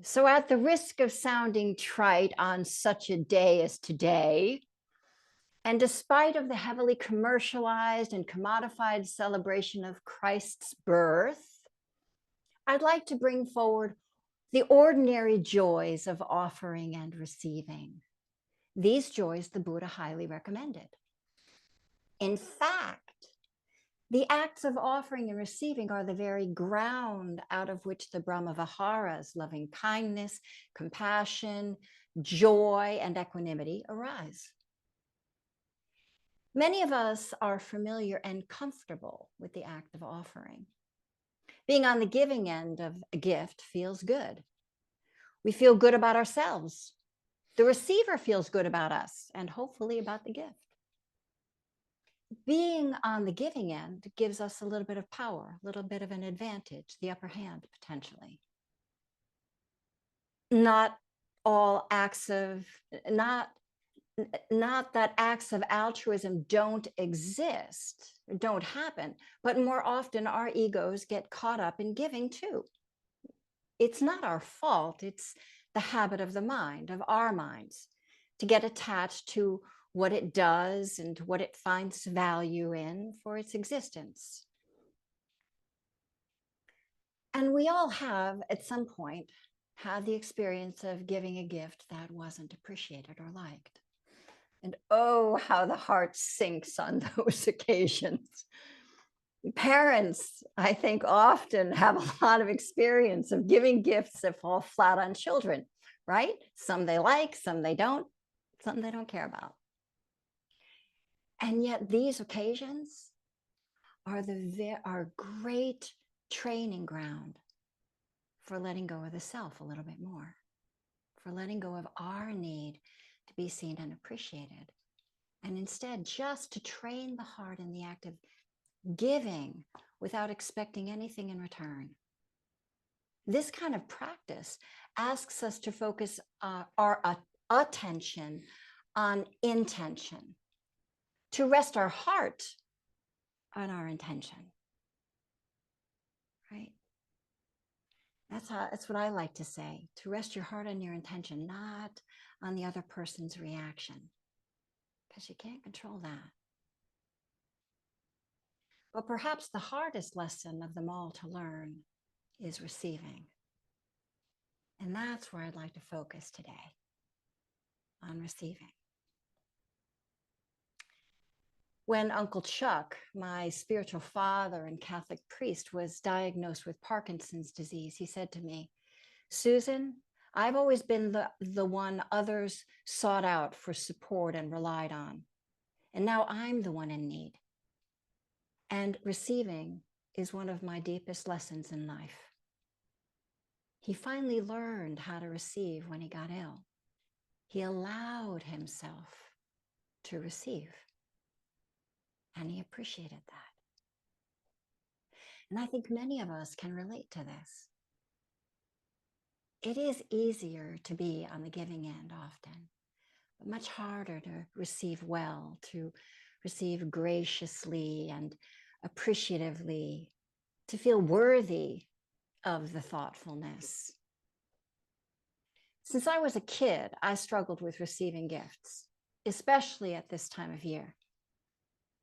So, at the risk of sounding trite on such a day as today, and despite of the heavily commercialized and commodified celebration of Christ's birth, I'd like to bring forward the ordinary joys of offering and receiving. These joys the Buddha highly recommended. In fact, the acts of offering and receiving are the very ground out of which the Brahmaviharas, loving kindness, compassion, joy, and equanimity arise. Many of us are familiar and comfortable with the act of offering. Being on the giving end of a gift feels good. We feel good about ourselves. The receiver feels good about us and hopefully about the gift. Being on the giving end gives us a little bit of power, a little bit of an advantage, the upper hand potentially. Not all acts of, not that acts of altruism don't exist, don't happen, but more often our egos get caught up in giving too. It's not our fault, it's the habit of the mind, of our minds, to get attached to what it does and what it finds value in for its existence. And we all have, at some point, had the experience of giving a gift that wasn't appreciated or liked. And oh, how the heart sinks on those occasions. Parents, I think, often have a lot of experience of giving gifts that fall flat on children, right? Some they like, some they don't, some they don't care about. And yet these occasions are our great training ground for letting go of the self a little bit more, for letting go of our need to be seen and appreciated. And instead, just to train the heart in the act of giving without expecting anything in return. This kind of practice asks us to focus our attention on intention, to rest our heart on our intention, right? That's what I like to say, to rest your heart on your intention, not on the other person's reaction, because you can't control that. But perhaps the hardest lesson of them all to learn is receiving. And that's where I'd like to focus today, on receiving. When Uncle Chuck, my spiritual father and Catholic priest, was diagnosed with Parkinson's disease, he said to me, "Susan, I've always been the one others sought out for support and relied on. And now I'm the one in need. And receiving is one of my deepest lessons in life." He finally learned how to receive when he got ill. He allowed himself to receive. And he appreciated that. And I think many of us can relate to this. It is easier to be on the giving end often, but much harder to receive well, to receive graciously and appreciatively, to feel worthy of the thoughtfulness. Since I was a kid, I struggled with receiving gifts, especially at this time of year.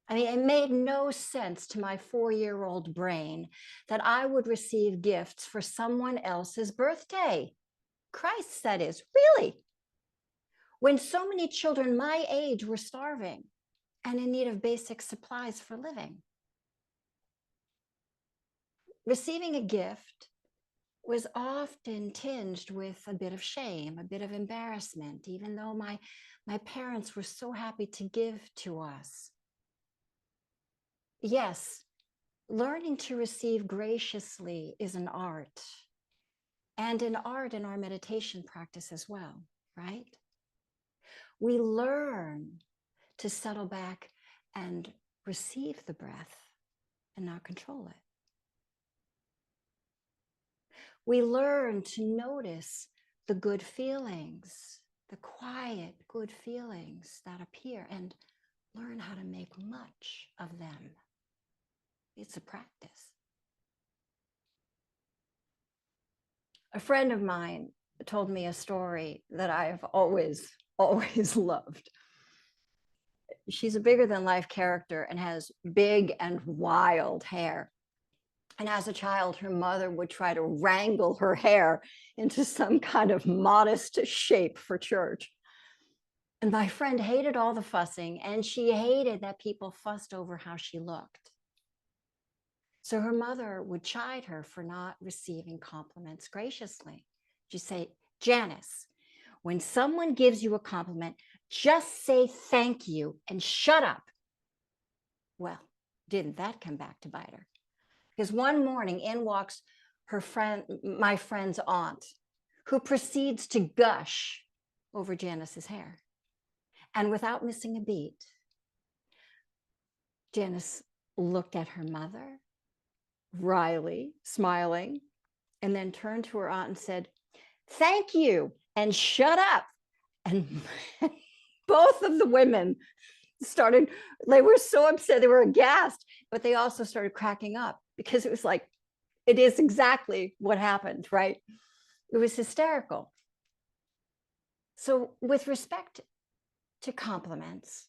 I mean, it made no sense to my 4-year-old brain that I would receive gifts for someone else's birthday. Christ's, that is, really. When so many children my age were starving and in need of basic supplies for living. Receiving a gift was often tinged with a bit of shame, a bit of embarrassment, even though my parents were so happy to give to us. Yes, learning to receive graciously is an art, and an art in our meditation practice as well, right? We learn to settle back and receive the breath and not control it. We learn to notice the good feelings, the quiet good feelings that appear, and learn how to make much of them. It's a practice. A friend of mine told me a story that I have always, always loved. She's a bigger than life character and has big and wild hair. And as a child, her mother would try to wrangle her hair into some kind of modest shape for church. And my friend hated all the fussing, and she hated that people fussed over how she looked. So her mother would chide her for not receiving compliments graciously. She'd say, Janice, when someone gives you a compliment, just say thank you and shut up. Well, didn't that come back to bite her? Because one morning in walks my friend's aunt, who proceeds to gush over Janice's hair. And without missing a beat, Janice looked at her mother, wryly, smiling, and then turned to her aunt and said, thank you, and shut up. And both of the women started, they were so upset, they were aghast, but they also started cracking up because it was like, it is exactly what happened, right? It was hysterical. So with respect to compliments,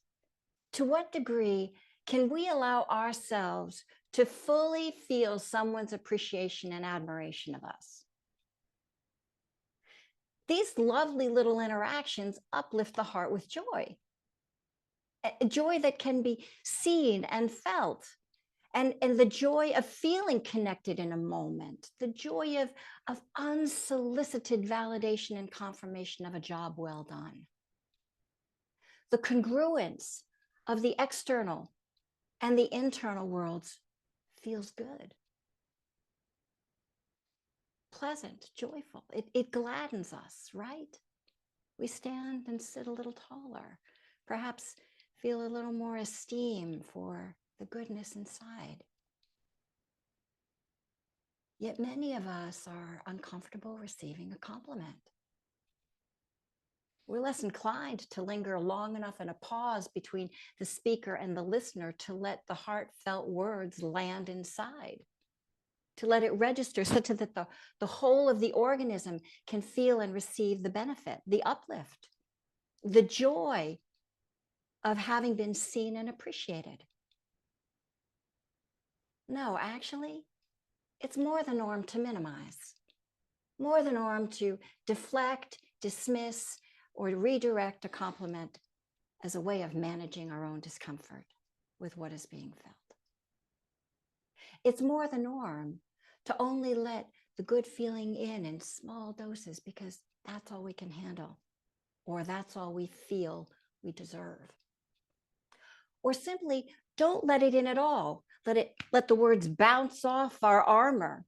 to what degree can we allow ourselves to fully feel someone's appreciation and admiration of us? These lovely little interactions uplift the heart with joy, a joy that can be seen and felt, and the joy of feeling connected in a moment, the joy of unsolicited validation and confirmation of a job well done, the congruence of the external and the internal worlds feels good, pleasant, joyful. It gladdens us, right? We stand and sit a little taller, perhaps feel a little more esteem for the goodness inside. Yet many of us are uncomfortable receiving a compliment. We're less inclined to linger long enough in a pause between the speaker and the listener to let the heartfelt words land inside, to let it register such that the whole of the organism can feel and receive the benefit, the uplift, the joy of having been seen and appreciated. No, actually, it's more the norm to minimize, more the norm to deflect, dismiss, or redirect a compliment as a way of managing our own discomfort with what is being felt. It's more the norm to only let the good feeling in small doses because that's all we can handle, or that's all we feel we deserve. Or simply don't let it in at all. Let the words bounce off our armor,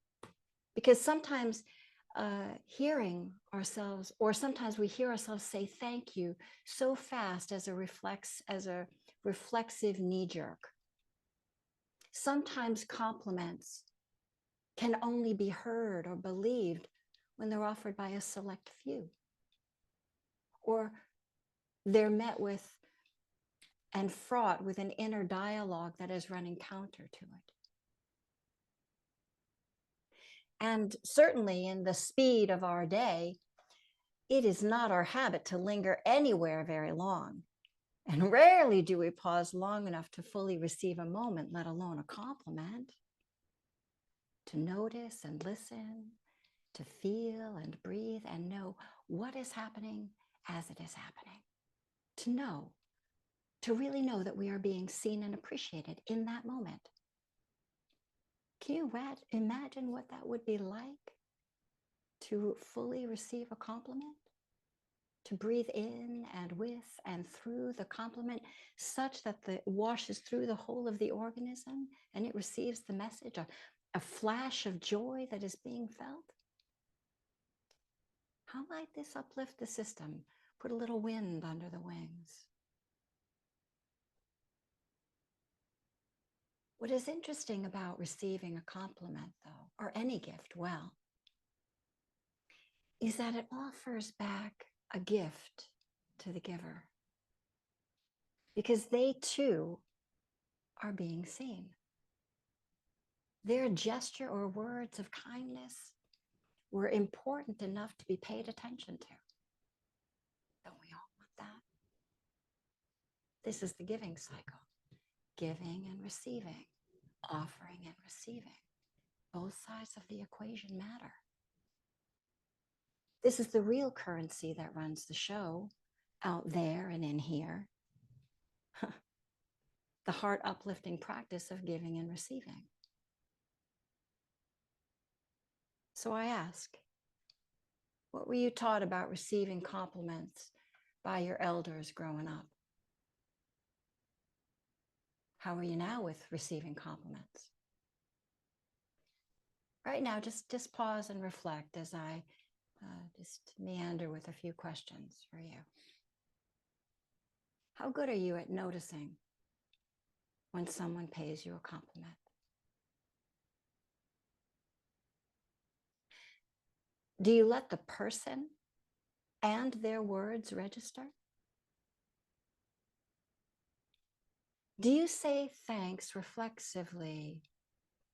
because sometimes hearing ourselves, or sometimes we hear ourselves say thank you so fast as a reflexive knee jerk. Sometimes compliments can only be heard or believed when they're offered by a select few, or they're met with and fraught with an inner dialogue that is running counter to it. And certainly in the speed of our day, it is not our habit to linger anywhere very long. And rarely do we pause long enough to fully receive a moment, let alone a compliment, to notice and listen, to feel and breathe and know what is happening as it is happening, to know, to really know that we are being seen and appreciated in that moment. Can you imagine what that would be like to fully receive a compliment? To breathe in and with and through the compliment such that it washes through the whole of the organism and it receives the message, a flash of joy that is being felt? How might this uplift the system, put a little wind under the wings? What is interesting about receiving a compliment, though, or any gift, well, is that it offers back a gift to the giver, because they too are being seen. Their gesture or words of kindness were important enough to be paid attention to. Don't we all want that? This is the giving cycle. Giving and receiving, offering and receiving. Both sides of the equation matter. This is the real currency that runs the show out there and in here. The heart uplifting practice of giving and receiving. So I ask, what were you taught about receiving compliments by your elders growing up? How are you now with receiving compliments? Right now, just pause and reflect as I just meander with a few questions for you. How good are you at noticing when someone pays you a compliment? Do you let the person and their words register? Do you say thanks reflexively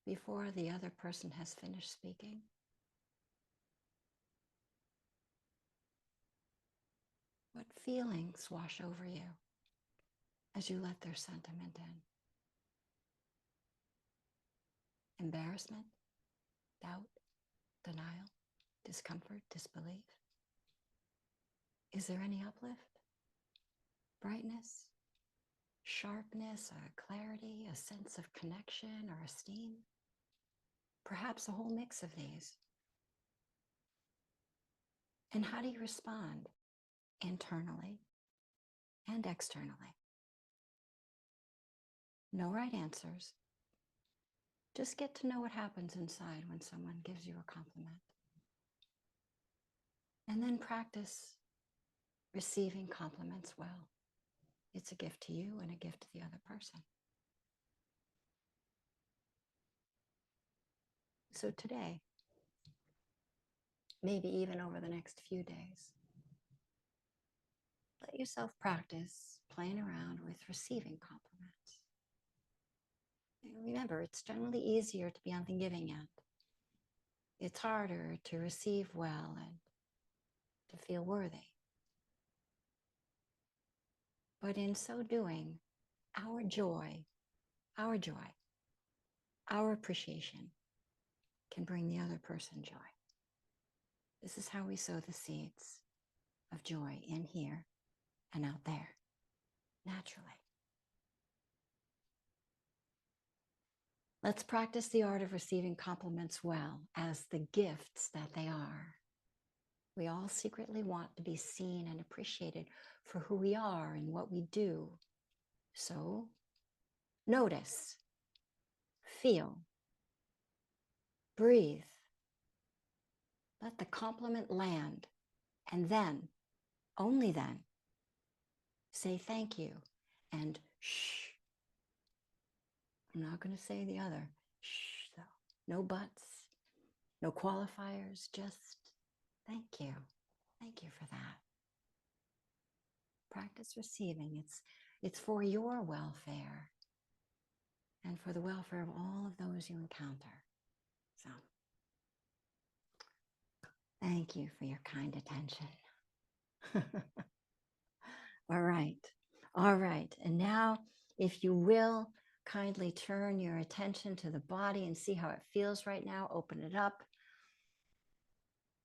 before the other person has finished speaking? What feelings wash over you as you let their sentiment in? Embarrassment, doubt, denial, discomfort, disbelief? Is there any uplift, brightness, sharpness, a clarity, a sense of connection or esteem? Perhaps a whole mix of these. And how do you respond internally and externally? No right answers. Just get to know what happens inside when someone gives you a compliment. And then practice receiving compliments well. It's a gift to you and a gift to the other person. So today, maybe even over the next few days, let yourself practice playing around with receiving compliments. And remember, it's generally easier to be on the giving end. It's harder to receive well and to feel worthy. But in so doing, our joy, our appreciation can bring the other person joy. This is how we sow the seeds of joy in here and out there, naturally. Let's practice the art of receiving compliments well as the gifts that they are. We all secretly want to be seen and appreciated for who we are and what we do. So notice, feel, breathe. Let the compliment land, and then, only then, say thank you and shh. I'm not going to say the other. Shh, though. No buts, no qualifiers, just thank you. Thank you for that. Practice receiving. It's for your welfare and for the welfare of all of those you encounter. So, thank you for your kind attention. All right. All right. And now, if you will, kindly turn your attention to the body and see how it feels right now. Open it up.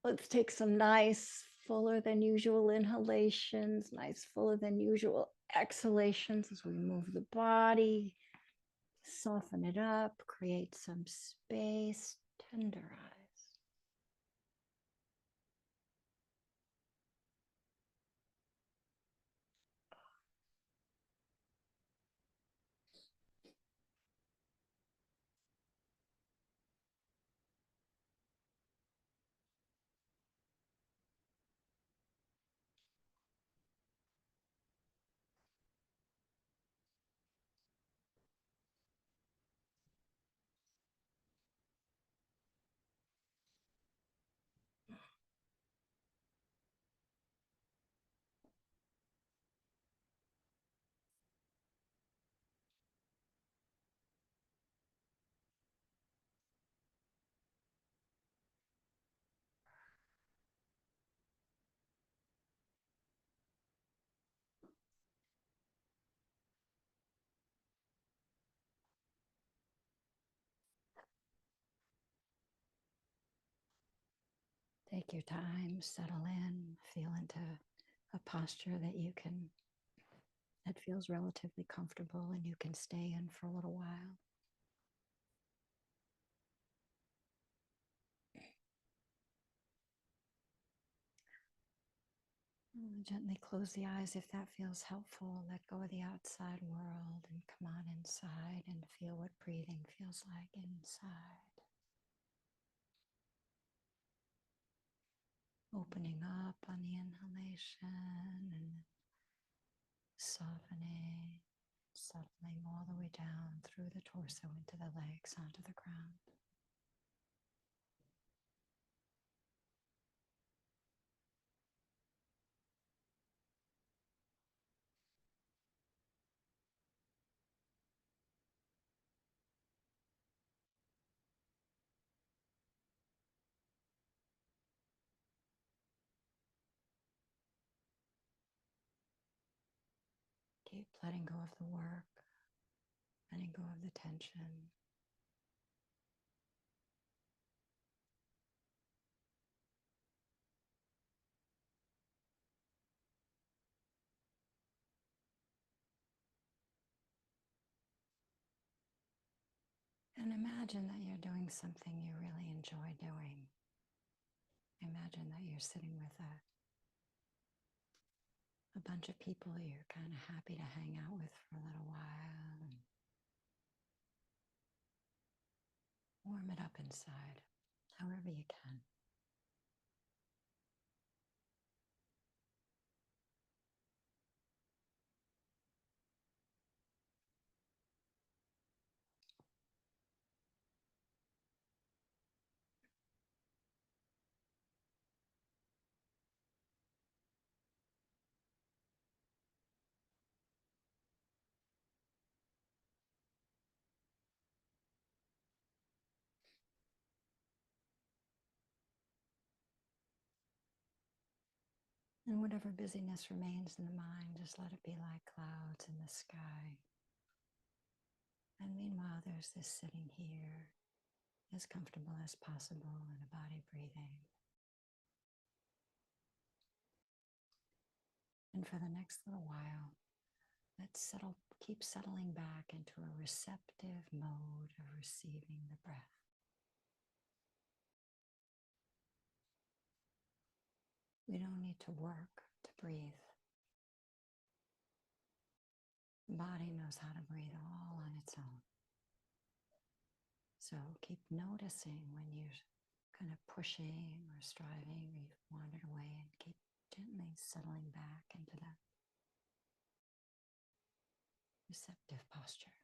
Let's take some nice, fuller than usual inhalations, nice, fuller than usual exhalations as we move the body. Soften it up, create some space, tenderize. Take your time, settle in, feel into a posture that feels relatively comfortable and you can stay in for a little while. Gently close the eyes if that feels helpful. Let go of the outside world and come on inside and feel what breathing feels like inside. Opening up on the inhalation and softening, settling all the way down through the torso into the legs onto the ground. Keep letting go of the work, letting go of the tension. And imagine that you're doing something you really enjoy doing. Imagine that you're sitting with a bunch of people you're kind of happy to hang out with for a little while and warm it up inside, however you can. And whatever busyness remains in the mind, just let it be like clouds in the sky. And meanwhile, there's this sitting here, as comfortable as possible in a body breathing. And for the next little while, let's keep settling back into a receptive mode of receiving the breath. We don't need to work to breathe. The body knows how to breathe all on its own. So keep noticing when you're kind of pushing or striving or you've wandered away, and keep gently settling back into that receptive posture.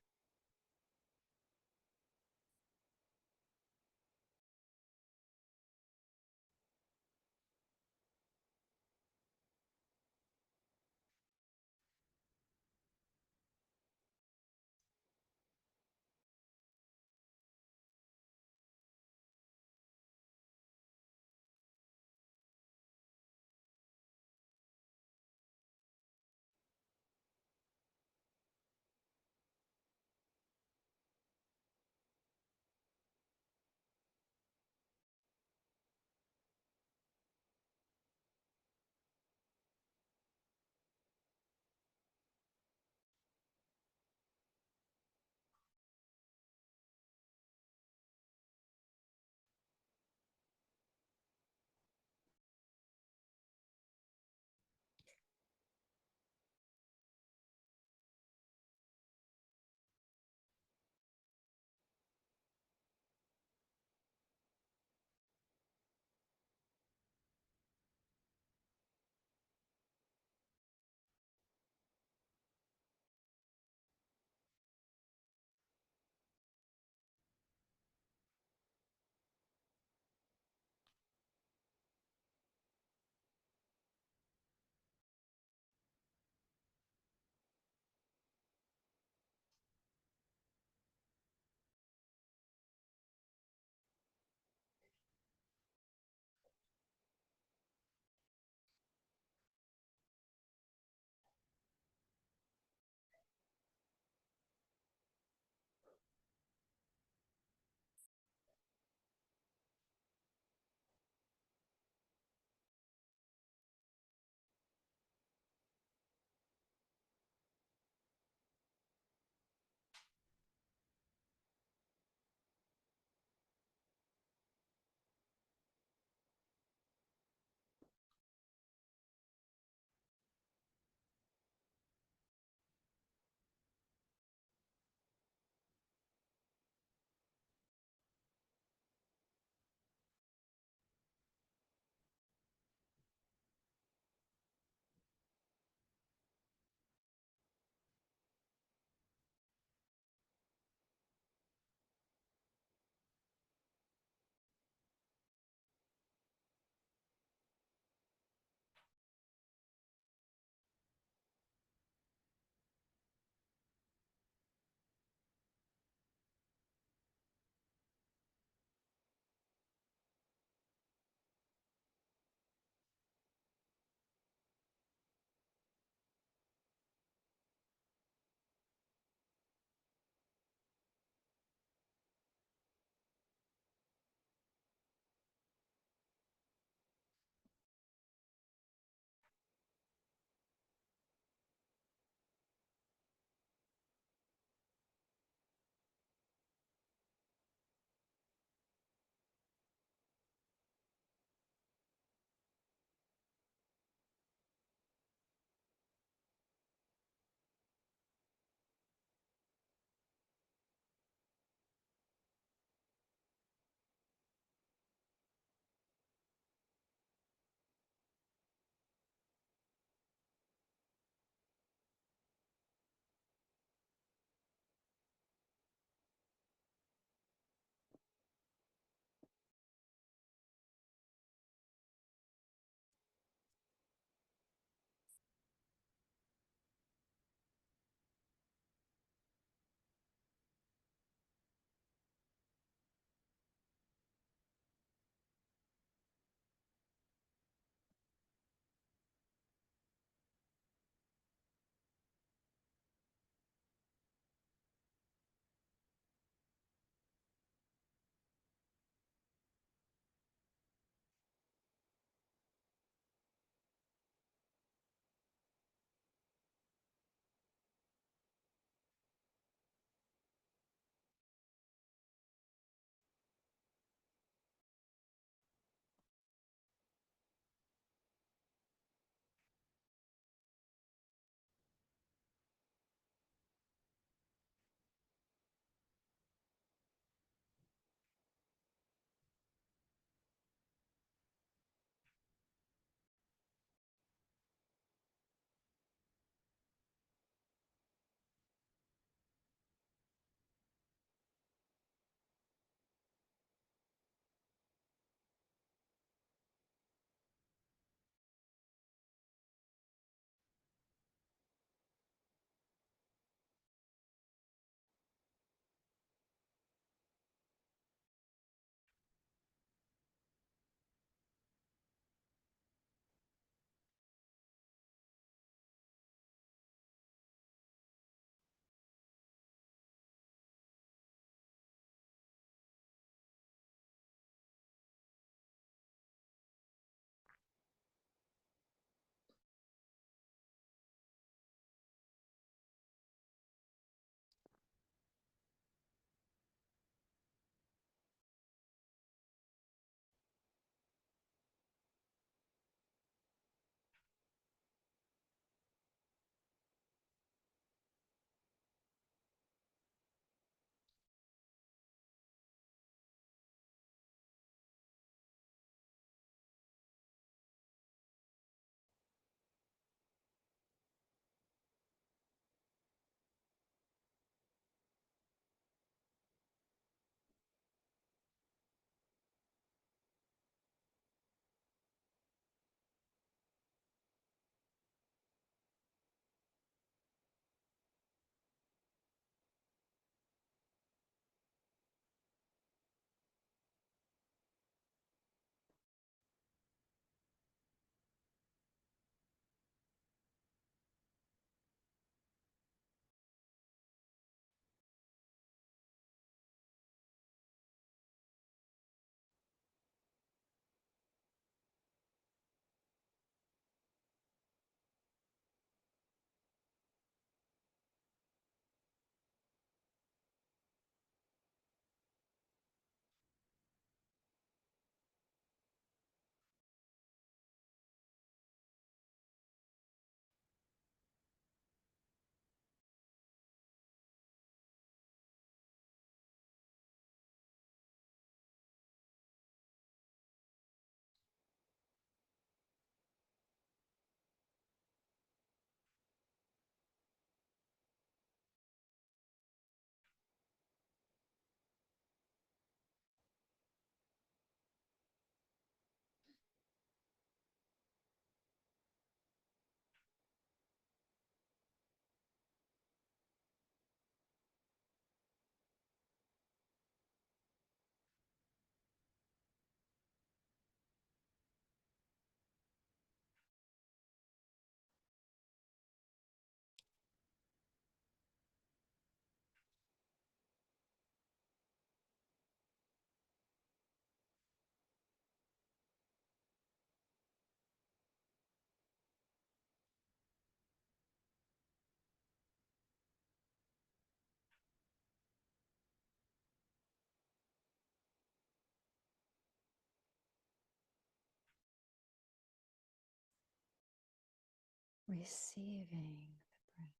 receiving the breath,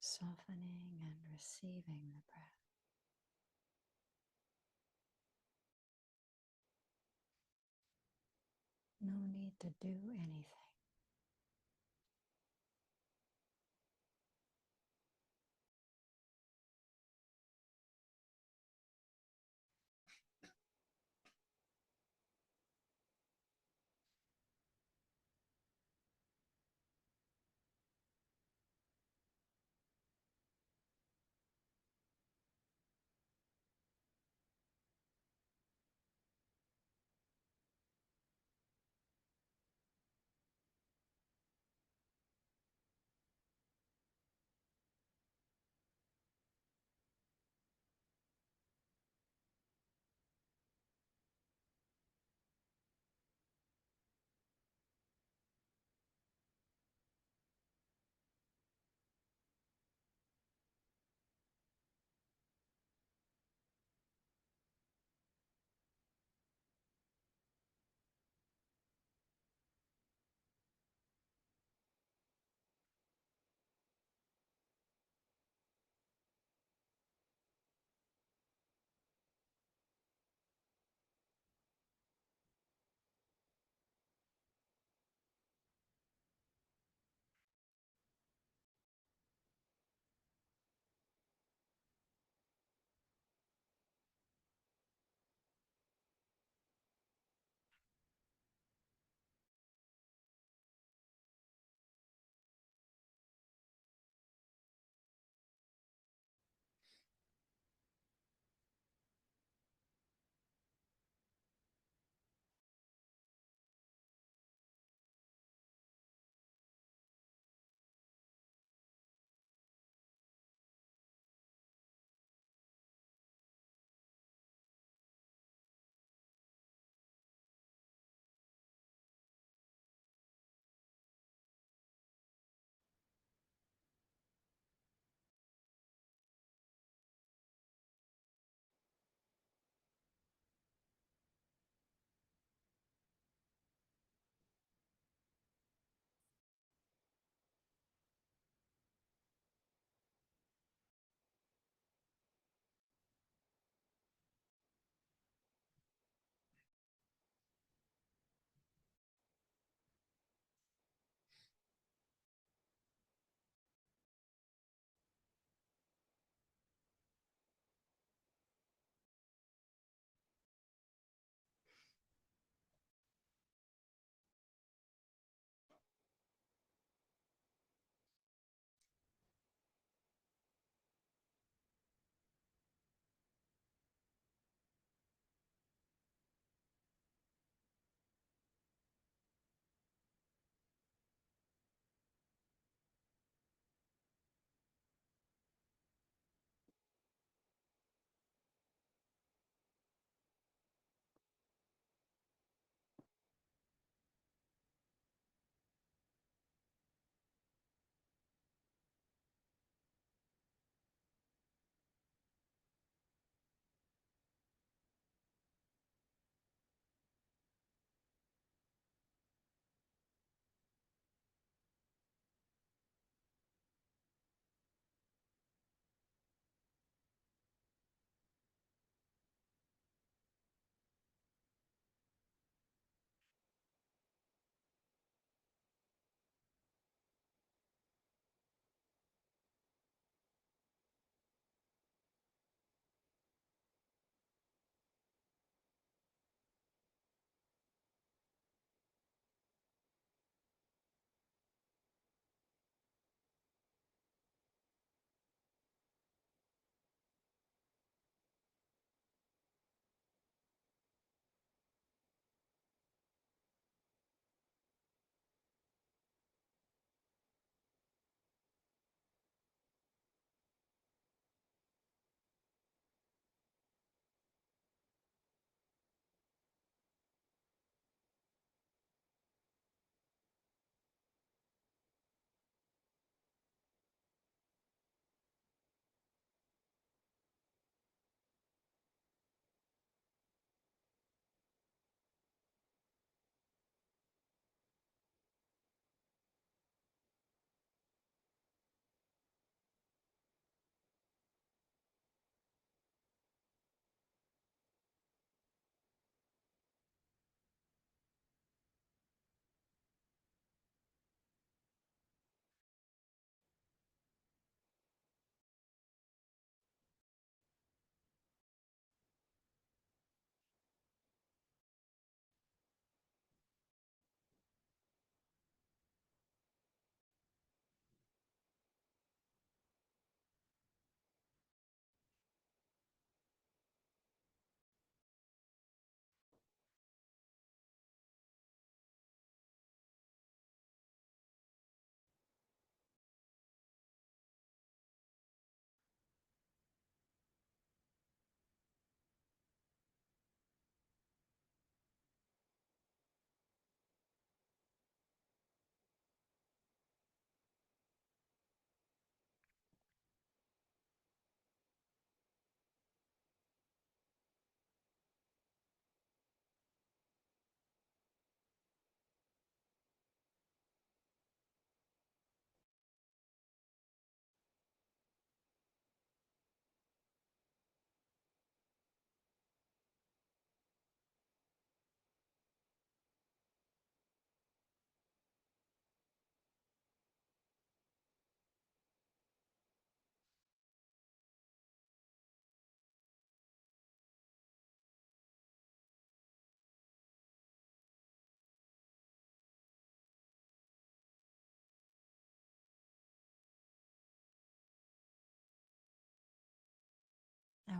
softening and receiving the breath. No need to do anything.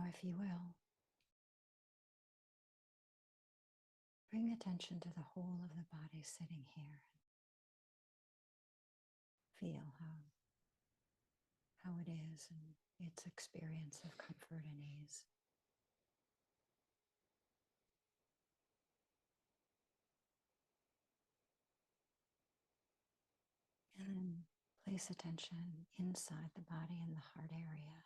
Now, if you will, bring attention to the whole of the body sitting here. Feel how it is and its experience of comfort and ease. And then place attention inside the body in the heart area.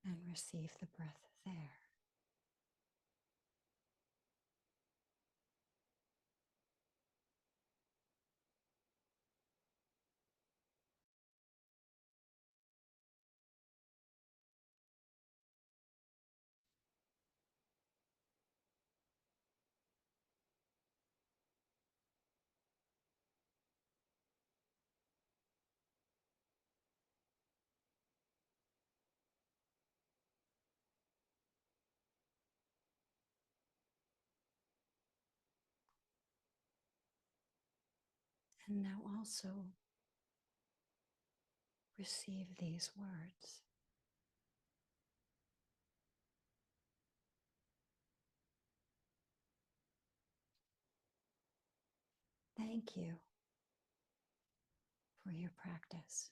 And receive the breath there. And now also receive these words. Thank you for your practice.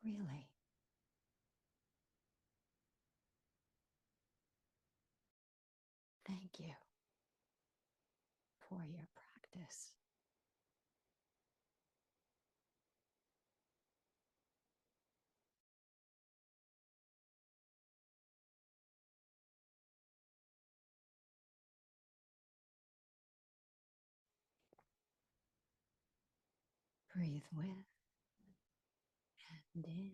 Really. Thank you for your practice. Breathe with and in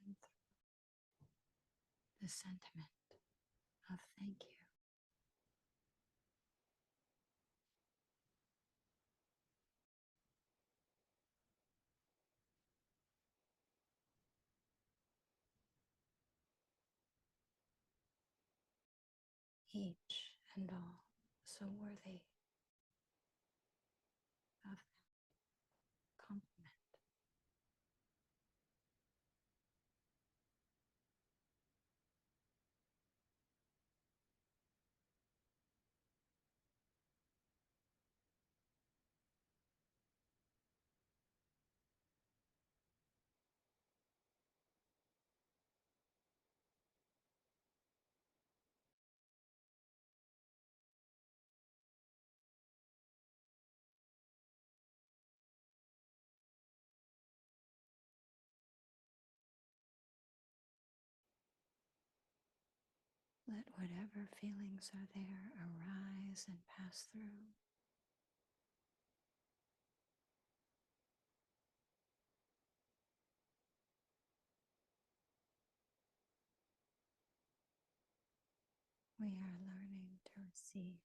and through the sentiment of thank you. Each and all so worthy of that compliment. Let whatever feelings are there arise and pass through. We are learning to receive